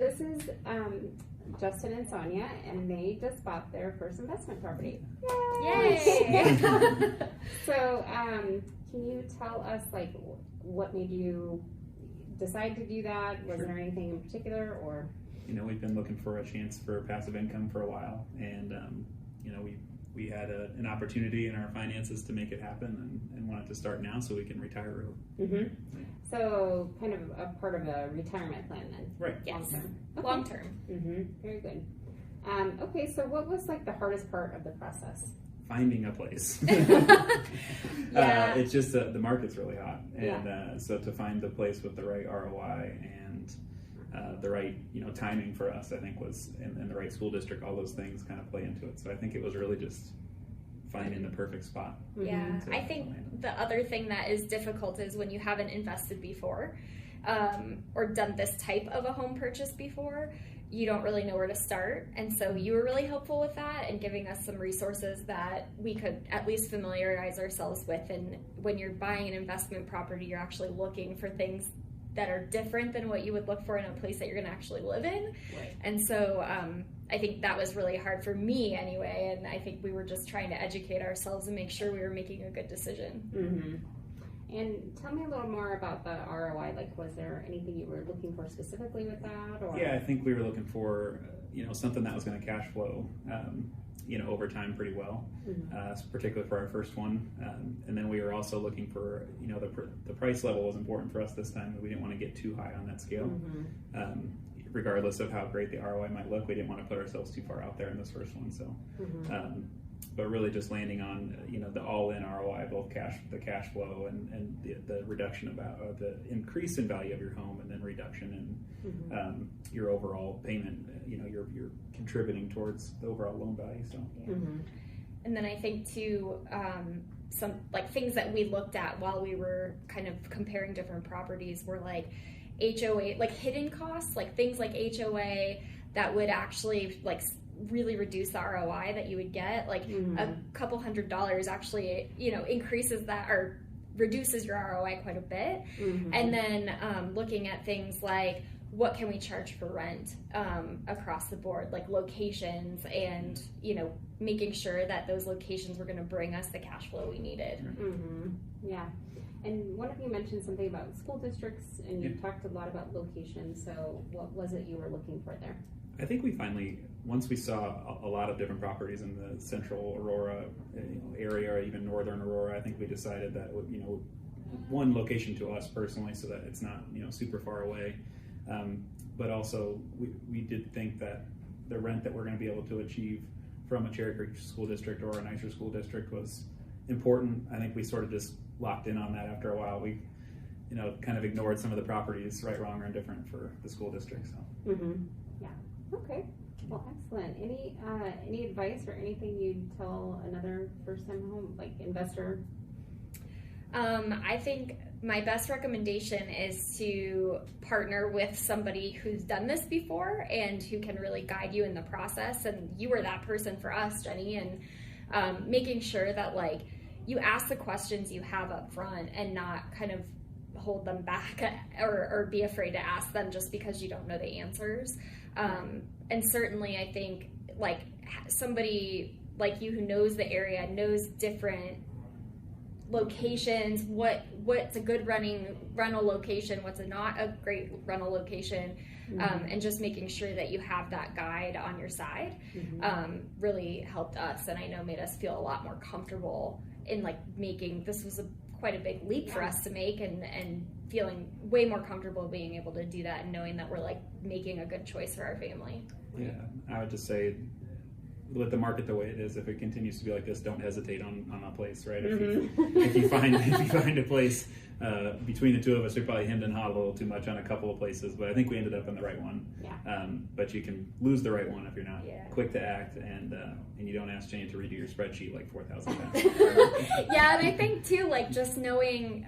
This is Justin and Sonya, and they just bought their first investment property. Yay! So, can you tell us, like, what made you decide to do that? Was there anything in particular, or? You know, we've been looking for a chance for passive income for a while, and you know, we had an opportunity in our finances to make it happen, and wanted to start now so we can retire early. Mm-hmm. So, kind of a part of a retirement plan then? Right. Yes. Long term. Okay. Long term. Mm-hmm. Very good. Okay, so what was like the hardest part of the process? Finding a place. Yeah. It's just the market's really hot, and Yeah. so to find the place with the right ROI and the right, you know, timing for us, I think was, and the right school district, all those things kind of play into it. So I think it was really just finding the perfect spot. Yeah, to I think land. the other thing that is difficult is when you haven't invested before, or done this type of a home purchase before, you don't really know where to start. And so you were really helpful with that and giving us some resources that we could at least familiarize ourselves with. And when you're buying an investment property, you're actually looking for things that are different than what you would look for in a place that you're going to actually live in. Right. And so I think that was really hard for me anyway, and I think we were just trying to educate ourselves and make sure we were making a good decision. Mm-hmm. And tell me a little more about the ROI. Like, was there anything you were looking for specifically with that? Or? Yeah, I think we were looking for, you know, something that was going to cash flow, you know, over time pretty well, particularly for our first one. And then we were also looking for, you know, the price level was important for us this time. We didn't want to get too high on that scale. Regardless of how great the ROI might look, we didn't want to put ourselves too far out there in this first one. So, but really just landing on, you know, the all-in ROI, both the cash flow and the reduction of the increase in value of your home, and then reduction in your overall payment. You know, you're contributing towards the overall loan value. So, And then I think too, some like things that we looked at while we were kind of comparing different properties were like HOA, like hidden costs, like things like HOA that would actually like really reduce the ROI that you would get. Like a couple $100 actually, you know, increases that or reduces your ROI quite a bit. And then looking at things like what can we charge for rent across the board, like locations, and, you know, making sure that those locations were going to bring us the cash flow we needed. Yeah. And one of you mentioned something about school districts, and you talked a lot about locations. So what was it you were looking for there? I think we finally, once we saw a lot of different properties in the central Aurora area, or even northern Aurora, I think we decided that, you know, one location to us personally, so that it's not, you know, super far away. But also we did think that the rent that we're going to be able to achieve from a Cherry Creek school district or a nicer school district was important. I think we sort of just locked in on that after a while. We, you know, kind of ignored some of the properties, right, wrong, or indifferent for the school district. So. Yeah. Okay. Well, excellent. Any advice or anything you'd tell another first-time home, like investor? I think my best recommendation is to partner with somebody who's done this before and who can really guide you in the process. And you were that person for us, Jenny, and making sure that like you ask the questions you have up front and not kind of hold them back or be afraid to ask them just because you don't know the answers. And certainly I think like somebody like you who knows the area, knows different locations, what's a good rental location, what's not a great rental location, and just making sure that you have that guide on your side really helped us, and I know made us feel a lot more comfortable in like making this was quite a big leap for us to make, and feeling way more comfortable being able to do that and knowing that we're like making a good choice for our family. Yeah, I would just say, with the market the way it is, if it continues to be like this, don't hesitate on a place, right? If you find a place, between the two of us, we probably hemmed and hawed a little too much on a couple of places, but I think we ended up in the right one. Yeah. But you can lose the right one if you're not quick to act, and you don't ask Jane to redo your spreadsheet like 4,000 times. Yeah, and I think too, like just knowing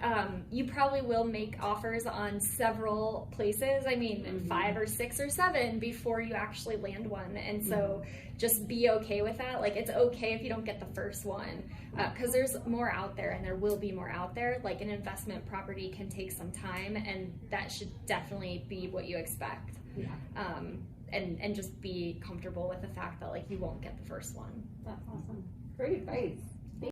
you probably will make offers on several places. I mean, 5 or 6 or 7 before you actually land one, and so just be okay with that. Like it's okay if you don't get the first one, because there's more out there, and there will be more out there. Like an investment investment property can take some time, and that should definitely be what you expect. Yeah. And just be comfortable with the fact that like you won't get the first one. That's awesome. Great advice.